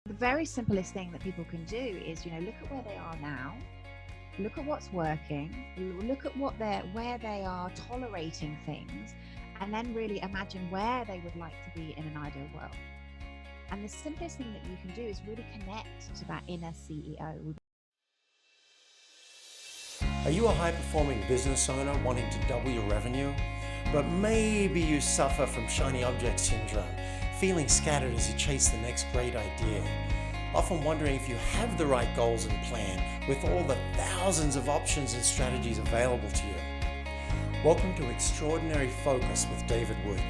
The very simplest thing that people can do is, look at where they are now, look at what's working, look at where they are tolerating things, and then really imagine where they would like to be in an ideal world. And the simplest thing that you can do is really connect to that inner CEO. Are you a high-performing business owner wanting to double your revenue? But maybe you suffer from shiny object syndrome, feeling scattered as you chase the next great idea. Often wondering if you have the right goals and plan with all the thousands of options and strategies available to you. Welcome to Extraordinary Focus with David Wood,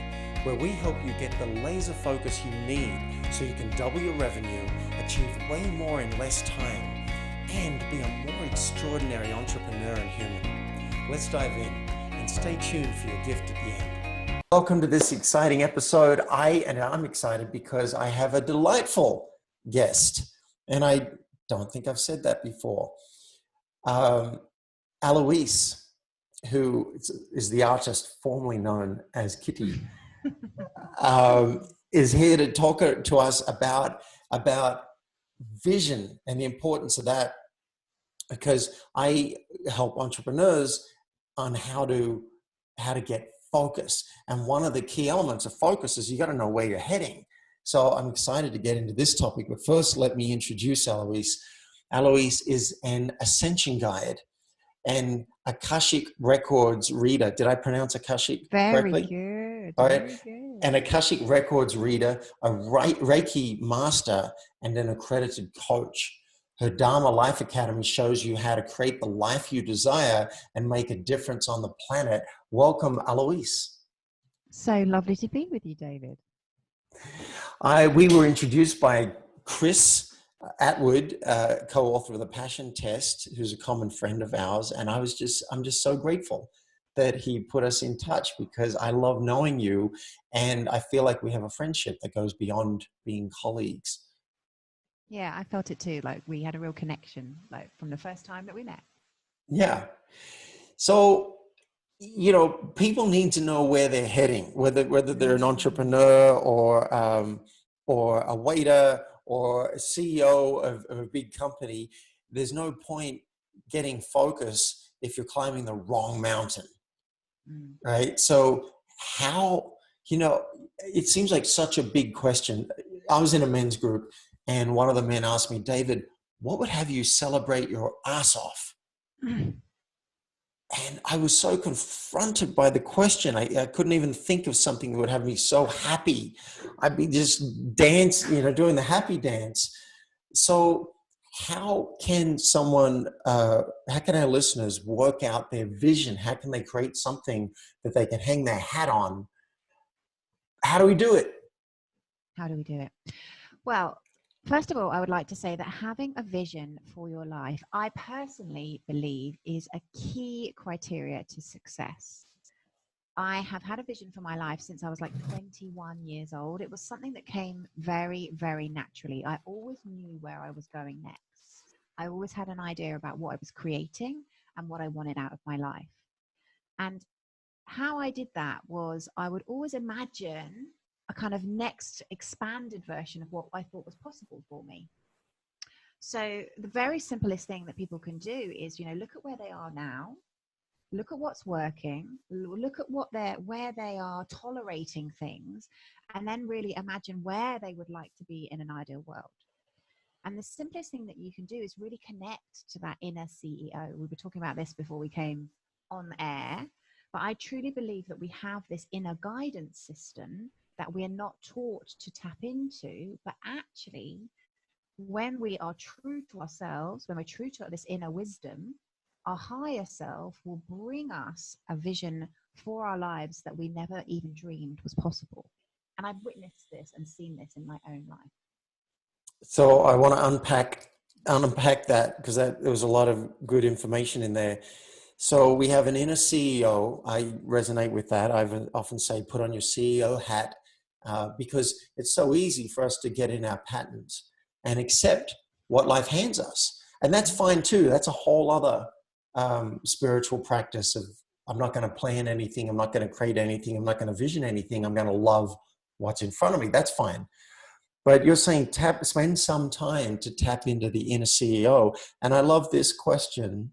where we help you get the laser focus you need so you can double your revenue, achieve way more in less time, and be a more extraordinary entrepreneur and human. Let's dive in and stay tuned for your gift at the end. Welcome to this exciting episode. I'm excited because I have a delightful guest, and I don't think I've said that before. Aloise, who is the artist formerly known as Kitty, is here to talk to us about vision and the importance of that, because I help entrepreneurs on how to get focus. And one of the key elements of focus is you got to know where you're heading. So I'm excited to get into this topic, but first let me introduce Aloise. Aloise is an Ascension guide and Akashic Records Reader. Did I pronounce Akashic correctly? Very good. All right. Very good. An Akashic Records Reader, a Reiki Master, and an Accredited Coach. Her Dharma Life Academy shows you how to create the life you desire and make a difference on the planet. Welcome, Aloise. So lovely to be with you, David. We were introduced by Chris Atwood, co-author of The Passion Test, who's a common friend of ours. And I'm just so grateful that he put us in touch, because I love knowing you. And I feel like we have a friendship that goes beyond being colleagues. Yeah, I felt it too. Like we had a real connection, like from the first time that we met. Yeah. So, people need to know where they're heading, whether they're an entrepreneur or a waiter or a CEO of a big company. There's no point getting focus if you're climbing the wrong mountain, right? So how, it seems like such a big question. I was in a men's group, and one of the men asked me, David, what would have you celebrate your ass off? And I was so confronted by the question. I couldn't even think of something that would have me so happy. I'd be just doing the happy dance. So how can our listeners work out their vision? How can they create something that they can hang their hat on? How do we do it? Well, first of all, I would like to say that having a vision for your life, I personally believe, is a key criteria to success. I have had a vision for my life since I was like 21 years old. It was something that came very, very naturally. I always knew where I was going next. I always had an idea about what I was creating and what I wanted out of my life. And how I did that was I would always imagine a kind of next expanded version of what I thought was possible for me. So the very simplest thing that people can do is, look at where they are now, look at what's working, look at where they are tolerating things, and then really imagine where they would like to be in an ideal world. And the simplest thing that you can do is really connect to that inner CEO. We were talking about this before we came on air, but I truly believe that we have this inner guidance system that we are not taught to tap into, but actually, when we are true to ourselves, when we're true to this inner wisdom, our higher self will bring us a vision for our lives that we never even dreamed was possible. And I've witnessed this and seen this in my own life. So I want to unpack that, because there was a lot of good information in there. So we have an inner CEO. I resonate with that. I often say, put on your CEO hat, because it's so easy for us to get in our patterns and accept what life hands us. And that's fine too. That's a whole other spiritual practice of, I'm not going to plan anything. I'm not going to create anything. I'm not going to vision anything. I'm going to love what's in front of me. That's fine. But you're saying spend some time to tap into the inner CEO. And I love this question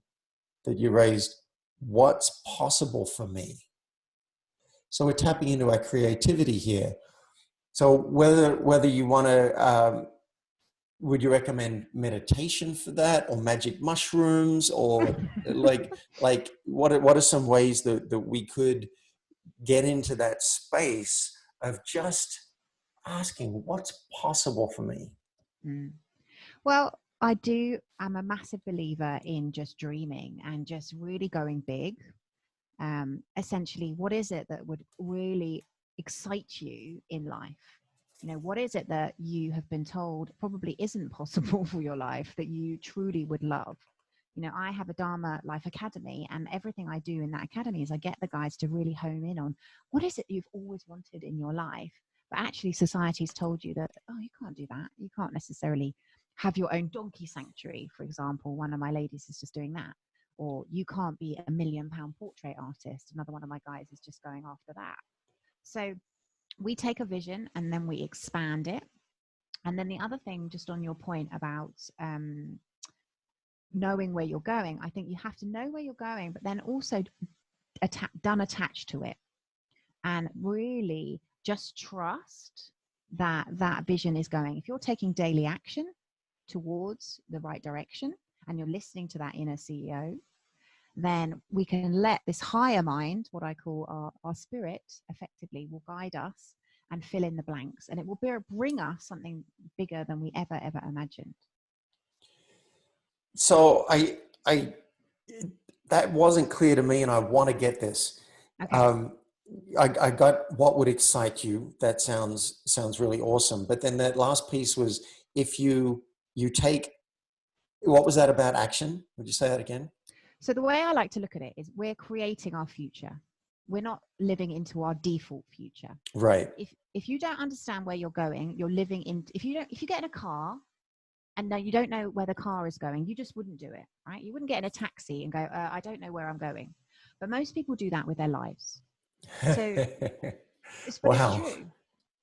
that you raised. What's possible for me? So we're tapping into our creativity here. So whether you want to, would you recommend meditation for that, or magic mushrooms, or like what are some ways that we could get into that space of just asking what's possible for me? Well, I'm a massive believer in just dreaming and just really going big. Essentially, what is it that would really excite you in life? You know, what is it that you have been told probably isn't possible for your life that you truly would love? You know, I have a Dharma Life Academy, and everything I do in that academy is I get the guys to really hone in on what is it you've always wanted in your life, but actually society's told you that, oh, you can't do that. You can't necessarily have your own donkey sanctuary, for example. One of my ladies is just doing that. Or you can't be a £1 million portrait artist. Another one of my guys is just going after that. So we take a vision and then we expand it. And then the other thing, just on your point about knowing where you're going, I think you have to know where you're going, but then also attach to it, and really just trust that that vision is going. If you're taking daily action towards the right direction and you're listening to that inner CEO, then we can let this higher mind, what I call our spirit, effectively will guide us and fill in the blanks, and it will bring us something bigger than we ever imagined. So that wasn't clear to me, and I want to get this. Okay. I got what would excite you. That sounds really awesome. But then that last piece was, if you take, what was that about action? Would you say that again? So the way I like to look at it is we're creating our future. We're not living into our default future. Right. If you don't understand where you're going, you're living in, if you get in a car and you don't know where the car is going, you just wouldn't do it, right? You wouldn't get in a taxi and go, I don't know where I'm going. But most people do that with their lives. So wow. It's true.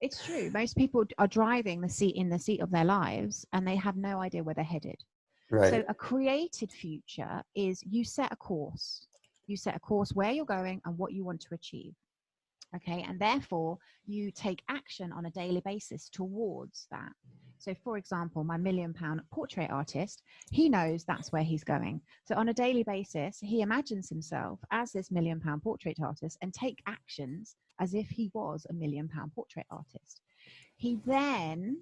It's true. Most people are driving in the seat of their lives, and they have no idea where they're headed. Right. So a created future is you set a course. You set a course where you're going and what you want to achieve. Okay. And therefore you take action on a daily basis towards that. So for example, my £1 million portrait artist, he knows that's where he's going. So on a daily basis, he imagines himself as this £1 million portrait artist and take actions as if he was a £1 million portrait artist. He then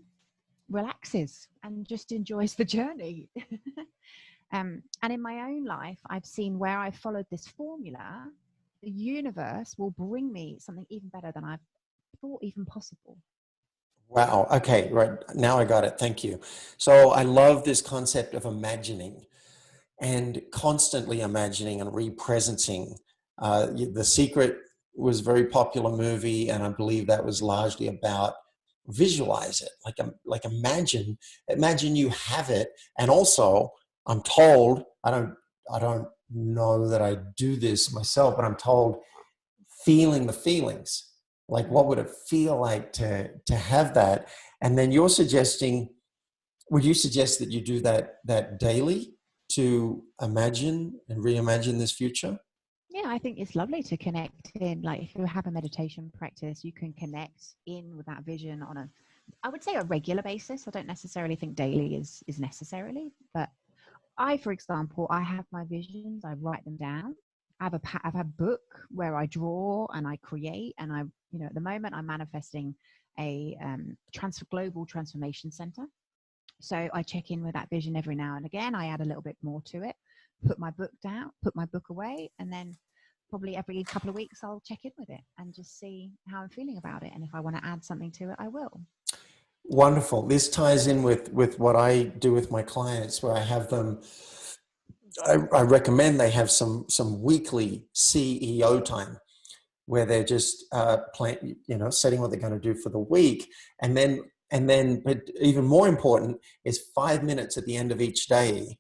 relaxes and just enjoys the journey. And in my own life, I've seen where I've followed this formula, the universe will bring me something even better than I've thought even possible. Wow. Okay. Right. Now I got it. Thank you. So I love this concept of imagining and constantly imagining and represencing. The Secret was a very popular movie, and I believe that was largely about visualize it, like imagine you have it. And also, I'm told, I don't know that I do this myself, but I'm told feeling the feelings. Like, what would it feel like to have that? And then you're suggesting, would you suggest that you do that daily to imagine and reimagine this future? Yeah, I think it's lovely to connect in. Like, if you have a meditation practice, you can connect in with that vision on I would say a regular basis. I don't necessarily think daily is necessarily, but for example, I have my visions, I write them down. I have a book where I draw and I create, and at the moment I'm manifesting a global transformation center. So I check in with that vision every now and again. I add a little bit more to it, put my book down, put my book away, and then probably every couple of weeks I'll check in with it and just see how I'm feeling about it. And if I want to add something to it, I will. Wonderful. This ties in with what I do with my clients, where I have them, I recommend they have some weekly CEO time where they're just setting what they're going to do for the week. And then, but even more important is 5 minutes at the end of each day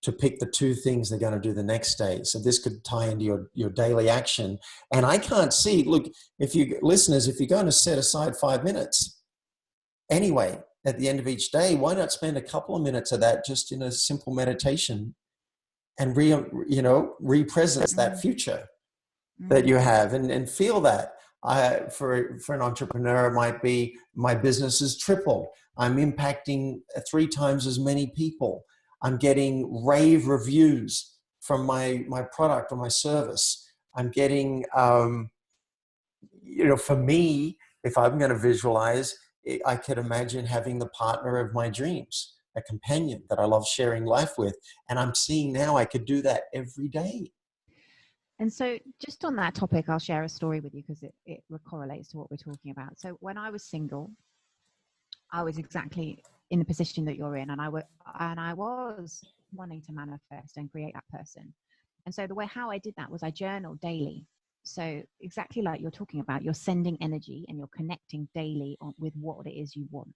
to pick the 2 things they're going to do the next day. So this could tie into your daily action. And I can't see, look, if you're going to set aside 5 minutes, Anyway, at the end of each day, why not spend a couple of minutes of that just in a simple meditation and re-presence that future that you have, and feel that. For an entrepreneur, it might be my business is tripled. I'm impacting 3 times as many people. I'm getting rave reviews from my product or my service. I'm getting, for me, if I'm going to visualize, I could imagine having the partner of my dreams, a companion that I love sharing life with. And I'm seeing now I could do that every day. And so just on that topic, I'll share a story with you because it correlates to what we're talking about. So when I was single, I was exactly in the position that you're in, and I was wanting to manifest and create that person. And so how I did that was I journaled daily. So exactly like you're talking about, you're sending energy and you're connecting daily with what it is you want.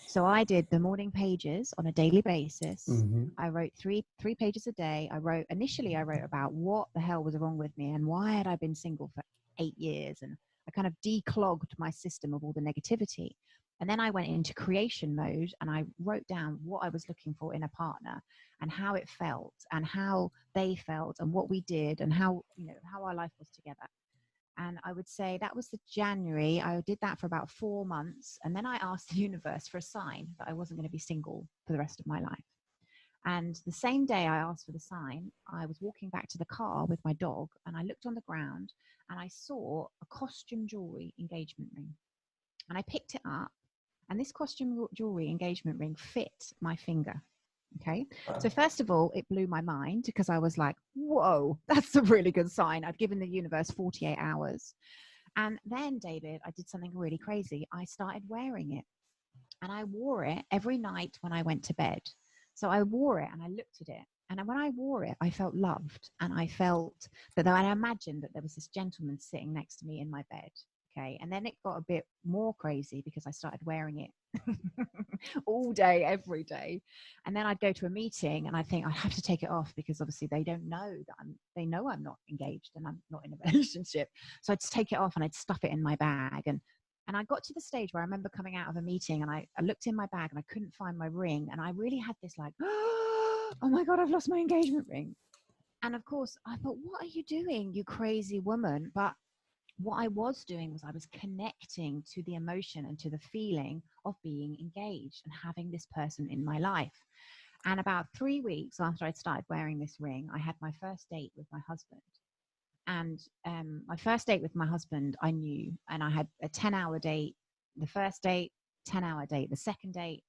So I did the morning pages on a daily basis. Mm-hmm. I wrote three pages a day. Initially I wrote about what the hell was wrong with me and why had I been single for 8 years. And I kind of declogged my system of all the negativity. And then I went into creation mode and I wrote down what I was looking for in a partner and how it felt and how they felt and what we did and how our life was together. And I would say that was the January. I did that for about 4 months. And then I asked the universe for a sign that I wasn't going to be single for the rest of my life. And the same day I asked for the sign, I was walking back to the car with my dog and I looked on the ground and I saw a costume jewelry engagement ring. And I picked it up. And this costume jewelry engagement ring fit my finger. Okay. Wow. So first of all, it blew my mind because I was like, whoa, that's a really good sign. I've given the universe 48 hours. And then, David, I did something really crazy. I started wearing it and I wore it every night when I went to bed. So I wore it and I looked at it. And when I wore it, I felt loved. And I felt that I imagined that there was this gentleman sitting next to me in my bed. Okay. And then it got a bit more crazy because I started wearing it all day, every day. And then I'd go to a meeting and I think I have to take it off because obviously they don't know that they know I'm not engaged and I'm not in a relationship. So I'd take it off and I'd stuff it in my bag. And I got to the stage where I remember coming out of a meeting and I looked in my bag and I couldn't find my ring. And I really had this like, oh my God, I've lost my engagement ring. And of course I thought, what are you doing, you crazy woman? But what I was doing was I was connecting to the emotion and to the feeling of being engaged and having this person in my life. And about 3 weeks after I'd started wearing this ring, I had my first date with my husband. And my first date with my husband, I knew, and I had a 10-hour date. The first date, 10-hour date. The second date.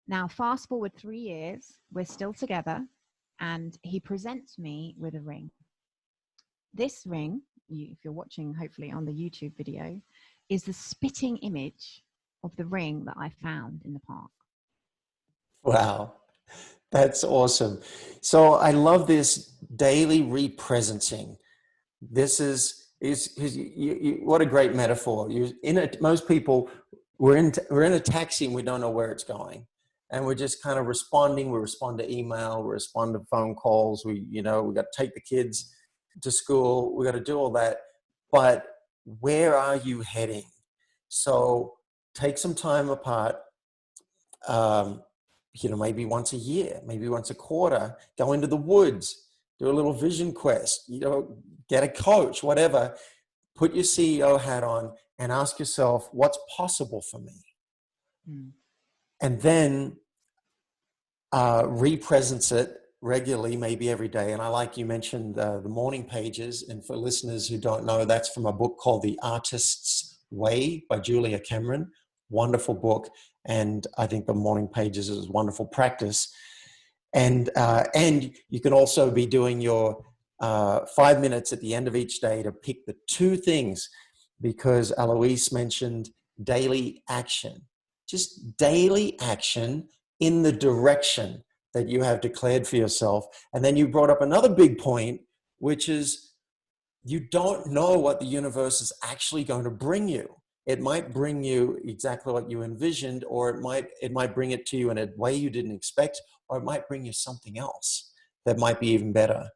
Now, fast forward 3 years, we're still together, and he presents me with a ring. This ring, if you're watching hopefully on the YouTube video, is the spitting image of the ring that I found in the park. Wow, that's awesome. So I love this daily representing. This is what a great metaphor. Most people, we're in a taxi and we don't know where it's going, and we're just kind of responding. We respond to email, we respond to phone calls. We got to take the kids to school. We got to do all that. But where are you heading? So take some time apart. Maybe once a year, maybe once a quarter. Go into the woods. Do a little vision quest. Get a coach. Whatever. Put your CEO hat on and ask yourself, what's possible for me? And then represence it regularly, maybe every day. And I like you mentioned the morning pages. And for listeners who don't know, that's from a book called The Artist's Way by Julia Cameron. Wonderful book. And I think the morning pages is a wonderful practice. And you can also be doing your 5 minutes at the end of each day to pick the 2 things, because Aloise mentioned daily action. Just daily action in the direction that you have declared for yourself. And then you brought up another big point, which is you don't know what the universe is actually going to bring you. It might bring you exactly what you envisioned, or it might bring it to you in a way you didn't expect, or it might bring you something else that might be even better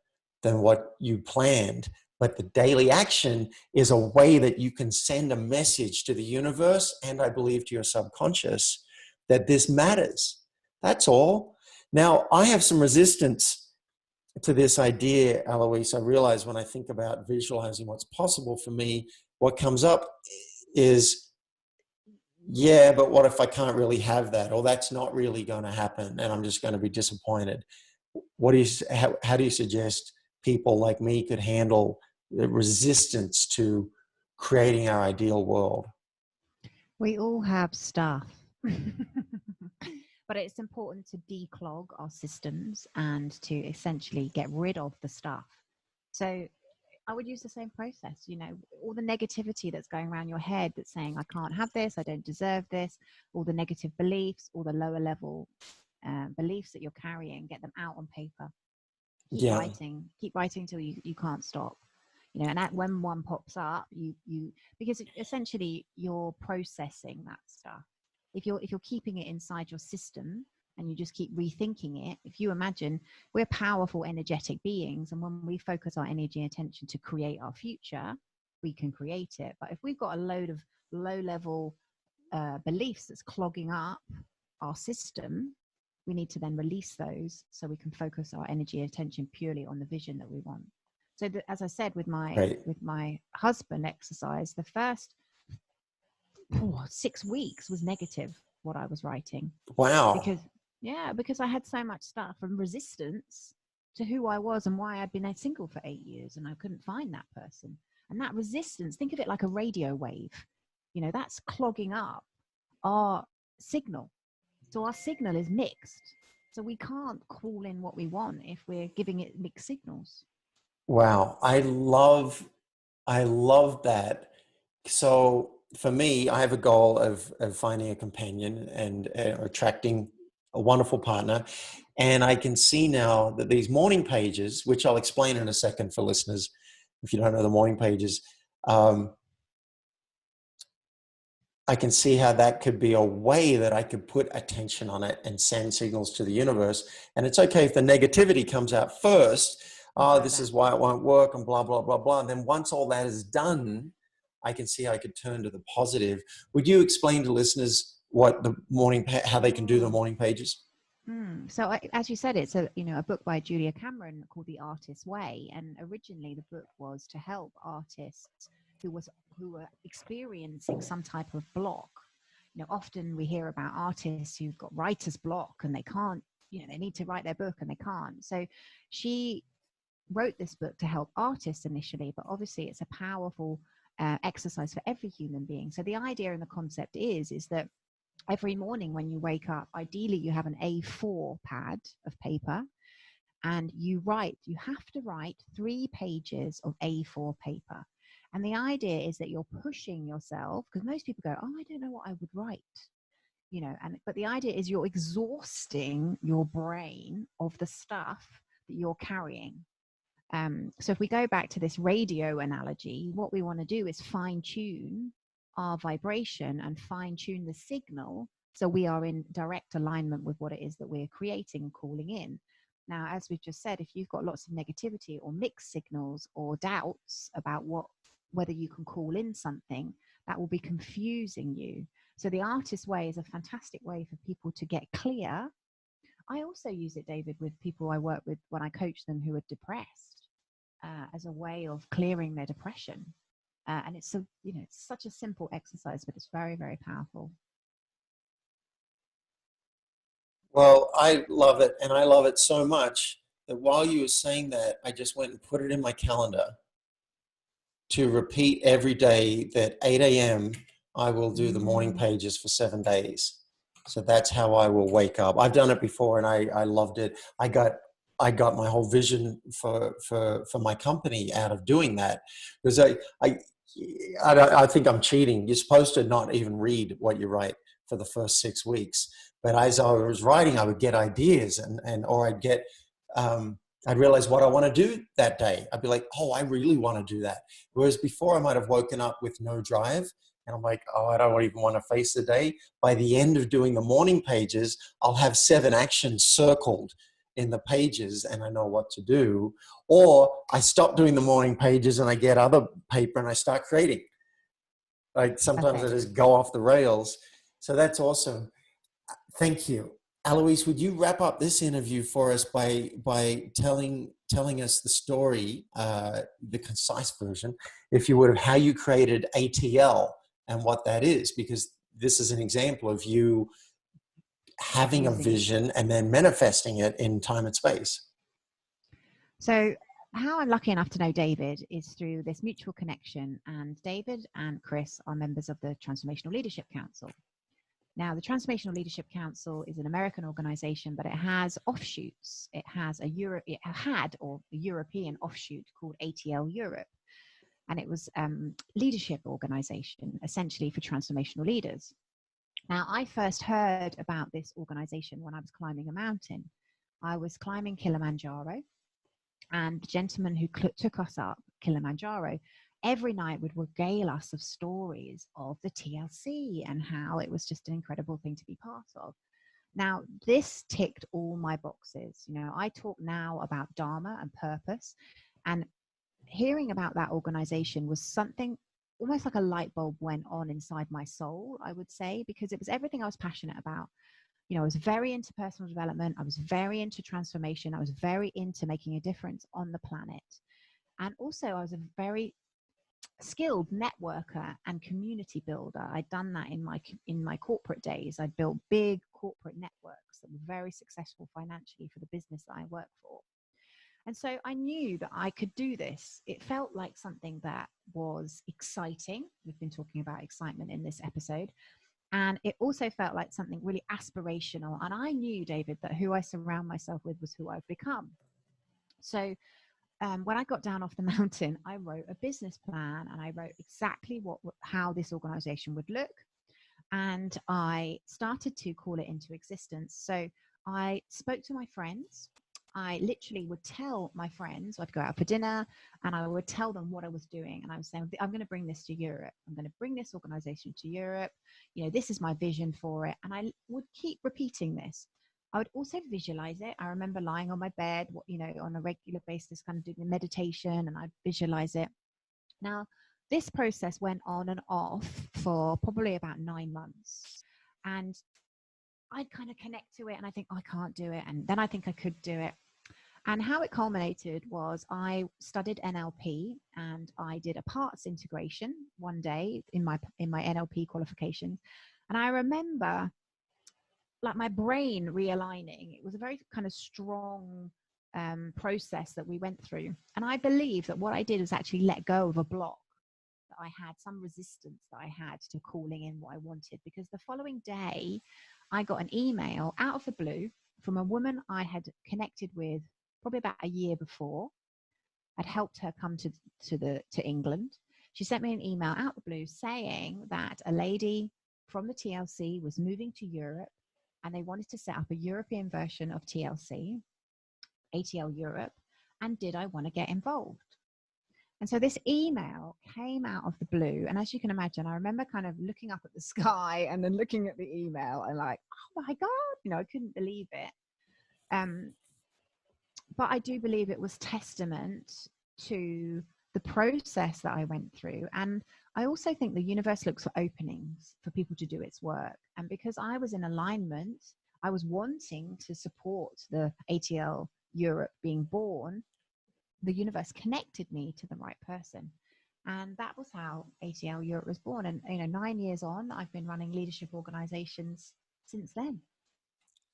than what you planned. But the daily action is a way that you can send a message to the universe, and I believe to your subconscious, that this matters. That's all. Now, I have some resistance to this idea, Aloise. I realize when I think about visualizing what's possible for me, what comes up is, yeah, but what if I can't really have that? Or that's not really going to happen and I'm just going to be disappointed. How do you suggest people like me could handle the resistance to creating our ideal world? We all have stuff. But it's important to declog our systems and to essentially get rid of the stuff. So I would use the same process, you know, all the negativity that's going around your head that's saying, I can't have this, I don't deserve this, all the negative beliefs, all the lower level beliefs that you're carrying, get them out on paper. Keep writing till you can't stop. You know, and when one pops up, because essentially you're processing that stuff. If you're keeping it inside your system and you just keep rethinking it, if you imagine we're powerful, energetic beings, and when we focus our energy and attention to create our future, we can create it. But if we've got a load of low-level beliefs that's clogging up our system, we need to then release those so we can focus our energy and attention purely on the vision that we want. So as I said, with my husband exercise, the first 6 weeks was negative, what I was writing. Wow. Because I had so much stuff and resistance to who I was and why I'd been single for 8 years and I couldn't find that person. And that resistance, think of it like a radio wave. You know, that's clogging up our signal. So our signal is mixed. So we can't call in what we want if we're giving it mixed signals. Wow. I love that. So for me, I have a goal of finding a companion and attracting a wonderful partner. And I can see now that these morning pages, which I'll explain in a second for listeners, if you don't know the morning pages, I can see how that could be a way that I could put attention on it and send signals to the universe. And it's okay if the negativity comes out first. Oh, this is why it won't work and blah, blah, blah, blah. And then once all that is done, I can see how I could turn to the positive. Would you explain to listeners how they can do the morning pages? So as you said, it's a book by Julia Cameron called The Artist's Way. And originally the book was to help artists who were experiencing some type of block. You know, often we hear about artists who've got writer's block and they can't, they need to write their book and they can't. So she wrote this book to help artists initially, but obviously it's a powerful exercise for every human being. So the idea and the concept is that every morning when you wake up, ideally you have an A4 pad of paper and you have to write 3 pages of A4 paper. And the idea is that you're pushing yourself, because most people go, oh, I don't know what I would write, but the idea is you're exhausting your brain of the stuff that you're carrying. So if we go back to this radio analogy, what we want to do is fine tune our vibration and fine tune the signal so we are in direct alignment with what it is that we're creating and calling in. Now, as we've just said, if you've got lots of negativity or mixed signals or doubts about whether you can call in something, that will be confusing you. So the Artist's Way is a fantastic way for people to get clear. I also use it, David, with people I work with when I coach them who are depressed, as a way of clearing their depression. And it's it's such a simple exercise, but it's very, very powerful. Well, I love it. And I love it so much that while you were saying that, I just went and put it in my calendar to repeat every day that 8 a.m. I will do the morning pages for 7 days. So that's how I will wake up. I've done it before and I loved it. I got my whole vision for my company out of doing that, because I think I'm cheating. You're supposed to not even read what you write for the first 6 weeks. But as I was writing, I would get ideas or I'd realize what I want to do that day. I'd be like, oh, I really want to do that. Whereas before I might have woken up with no drive and I'm like, oh, I don't even want to face the day. By the end of doing the morning pages, I'll have 7 actions circled in the pages and I know what to do, or I stop doing the morning pages and I get other paper and I start creating. Like sometimes I just go off the rails. So that's awesome. Thank you. Aloise, would you wrap up this interview for us by telling us the story, the concise version, if you would, of how you created ATL and what that is? Because this is an example of you having a vision and then manifesting it in time and space. So how I'm lucky enough to know David is through this mutual connection, and David and Chris are members of the Transformational Leadership Council. Now, the Transformational Leadership Council is an American organization, but it has offshoots. It has a European offshoot called ATL Europe, and it was a leadership organization essentially for transformational leaders. Now, I first heard about this organization when I was climbing a mountain. I was climbing Kilimanjaro, and the gentleman who took us up Kilimanjaro every night would regale us of stories of the TLC and how it was just an incredible thing to be part of. Now, this ticked all my boxes. You know, I talk now about Dharma and purpose, and hearing about that organization was something almost like a light bulb went on inside my soul, I would say, because it was everything I was passionate about. You know, I was very into personal development. I was very into transformation. I was very into making a difference on the planet. And also I was a very skilled networker and community builder. I'd done that in my corporate days. I'd built big corporate networks that were very successful financially for the business that I worked for. And so I knew that I could do this. It felt like something that was exciting. We've been talking about excitement in this episode. And it also felt like something really aspirational. And I knew, David, that who I surround myself with was who I've become. So when I got down off the mountain, I wrote a business plan, and I wrote exactly how this organization would look. And I started to call it into existence. So I spoke to my friends. I literally would tell my friends, I'd go out for dinner and I would tell them what I was doing. And I was saying, I'm going to bring this to Europe. I'm going to bring this organization to Europe. You know, this is my vision for it. And I would keep repeating this. I would also visualize it. I remember lying on my bed, you know, on a regular basis, kind of doing meditation, and I'd visualize it. Now, this process went on and off for probably about 9 months. And I'd kind of connect to it and I think, oh, I can't do it. And then I think I could do it. And how it culminated was I studied NLP, and I did a parts integration one day in my NLP qualifications. And I remember like my brain realigning. It was a very kind of strong process that we went through. And I believe that what I did was actually let go of a block that I had, some resistance that I had to calling in what I wanted. Because the following day, I got an email out of the blue from a woman I had connected with probably about a year before. I'd helped her come to England. She sent me an email out of the blue saying that a lady from the TLC was moving to Europe, and they wanted to set up a European version of TLC, ATL Europe, and did I want to get involved? And so this email came out of the blue. And as you can imagine, I remember kind of looking up at the sky and then looking at the email and like, oh my God, you know, I couldn't believe it. But I do believe it was testament to the process that I went through. And I also think the universe looks for openings for people to do its work. And because I was in alignment, I was wanting to support the ATL Europe being born, the universe connected me to the right person. And that was how ATL Europe was born. And, you know, 9 years on, I've been running leadership organizations since then.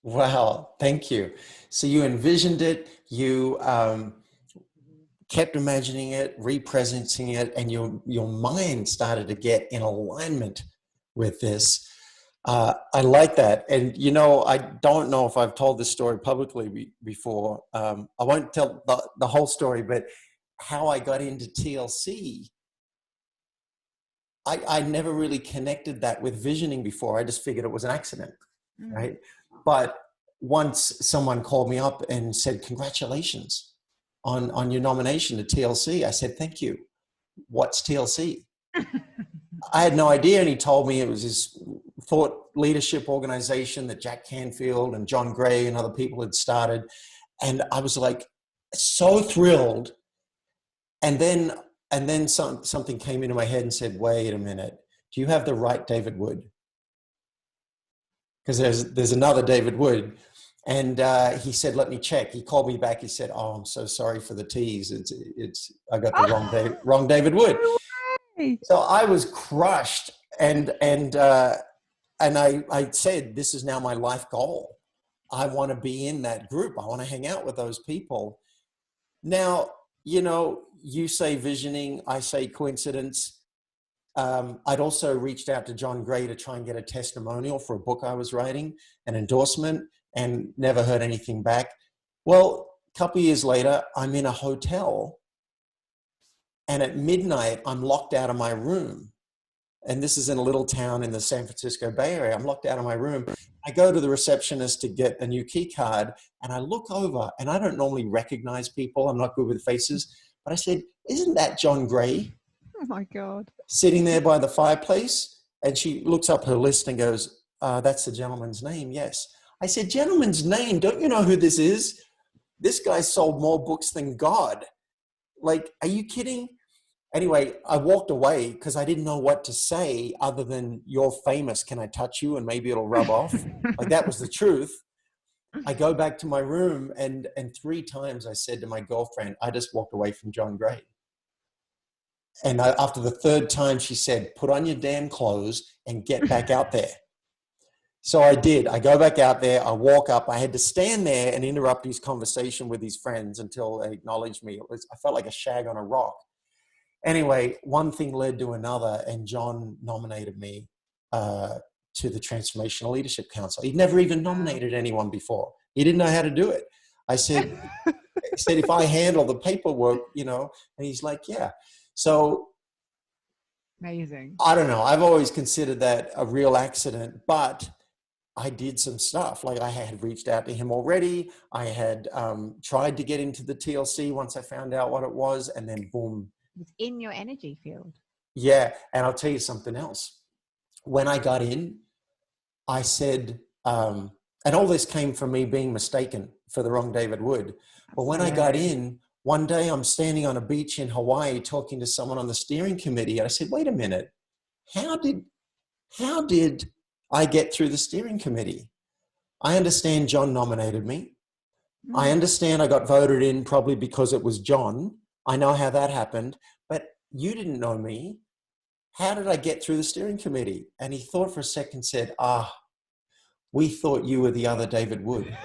Wow. Thank you. So you envisioned it, you kept imagining it, representing it, and your mind started to get in alignment with this. I like that. And, you know, I don't know if I've told this story publicly before. I won't tell the whole story, but how I got into TLC, I never really connected that with visioning before. I just figured it was an accident, right? But once someone called me up and said, congratulations on your nomination to TLC, I said, thank you. What's TLC? I had no idea. And he told me it was his thought leadership organization that Jack Canfield and John Gray and other people had started. And I was like so thrilled. And then something came into my head and said, wait a minute, do you have the right David Wood? Because there's another David Wood. And he said, let me check. He called me back. He said, oh, I'm so sorry for the tease. I got the wrong David Wood. So I was crushed. And I said, this is now my life goal. I want to be in that group. I want to hang out with those people. Now, you say visioning, I say coincidence. I'd also reached out to John Gray to try and get a testimonial for a book I was writing, an endorsement, and never heard anything back. Well, a couple of years later, I'm in a hotel, and at midnight, I'm locked out of my room. And this is in a little town in the San Francisco Bay Area. I'm locked out of my room. I go to the receptionist to get a new key card, and I look over, and I don't normally recognize people. I'm not good with faces. But I said, isn't that John Gray? Oh my God. Sitting there by the fireplace? And she looks up her list and goes, that's the gentleman's name, yes. I said, gentleman's name? Don't you know who this is? This guy sold more books than God. Like, are you kidding? Anyway, I walked away because I didn't know what to say other than, you're famous. Can I touch you? And maybe it'll rub off. Like, that was the truth. I go back to my room, and 3 times I said to my girlfriend, I just walked away from John Gray. And after the 3rd time, she said, put on your damn clothes and get back out there. So I did. I go back out there. I walk up. I had to stand there and interrupt his conversation with his friends until they acknowledged me. I felt like a shag on a rock. Anyway, one thing led to another, and John nominated me to the Transformational Leadership Council. He'd never even nominated anyone before. He didn't know how to do it. I said, if I handle the paperwork, and he's like, yeah. So amazing. I don't know. I've always considered that a real accident, but I did some stuff. Like, I had reached out to him already. I had tried to get into the TLC once I found out what it was, and then boom. It's in your energy field. Yeah. And I'll tell you something else. When I got in, I said, and all this came from me being mistaken for the wrong David Wood. But when I got in, one day I'm standing on a beach in Hawaii talking to someone on the steering committee. And I said, wait a minute, how did I get through the steering committee? I understand John nominated me. I understand I got voted in probably because it was John. I know how that happened, but you didn't know me. How did I get through the steering committee? And he thought for a second and said, we thought you were the other David Wood.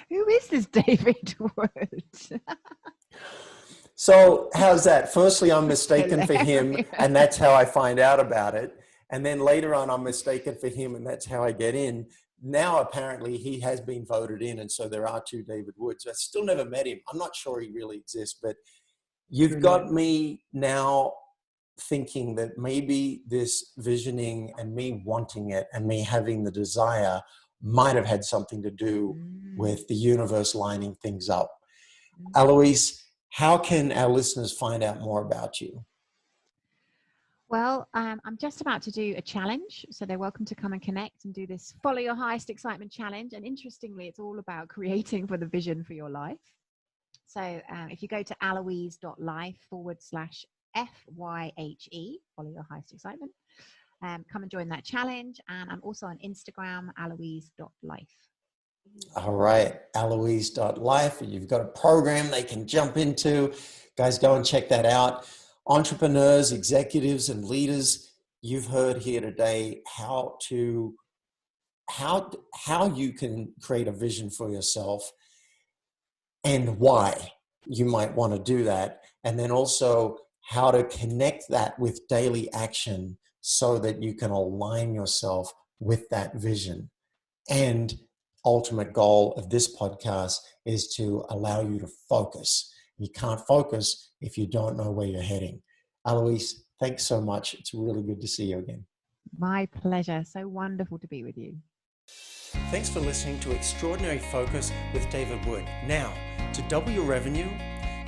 Who is this David Wood? So how's that? Firstly, I'm mistaken for him, and that's how I find out about it. And then later on, I'm mistaken for him, and that's how I get in. Now, apparently, he has been voted in, and so there are 2 David Woods. I still never met him. I'm not sure he really exists, but you've got me now thinking that maybe this visioning and me wanting it and me having the desire might have had something to do with the universe lining things up. Aloise, how can our listeners find out more about you? Well, I'm just about to do a challenge, so they're welcome to come and connect and do this Follow Your Highest Excitement challenge. And interestingly, it's all about creating for the vision for your life. So if you go to aloise.life/FYHE, Follow Your Highest Excitement, come and join that challenge. And I'm also on Instagram, aloise.life. All right, aloise.life. You've got a program they can jump into. Guys, go and check that out. Entrepreneurs, executives, and leaders, you've heard here today how you can create a vision for yourself and why you might want to do that. And then also how to connect that with daily action so that you can align yourself with that vision. And ultimate goal of this podcast is to allow you to focus. You can't focus if you don't know where you're heading. Aloise, thanks so much. It's really good to see you again. My pleasure. So wonderful to be with you. Thanks for listening to Extraordinary Focus with David Wood. Now, to double your revenue,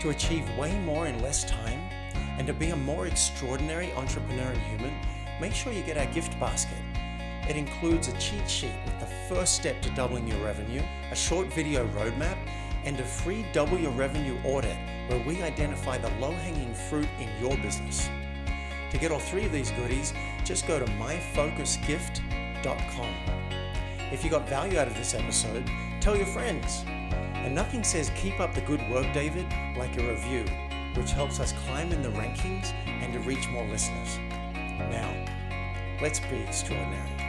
to achieve way more in less time, and to be a more extraordinary entrepreneur and human, make sure you get our gift basket. It includes a cheat sheet with the first step to doubling your revenue, a short video roadmap, and a free Double Your Revenue audit where we identify the low-hanging fruit in your business. To get all 3 of these goodies, just go to myfocusgift.com. If you got value out of this episode, tell your friends. And nothing says keep up the good work, David, like a review, which helps us climb in the rankings and to reach more listeners. Now, let's be extraordinary.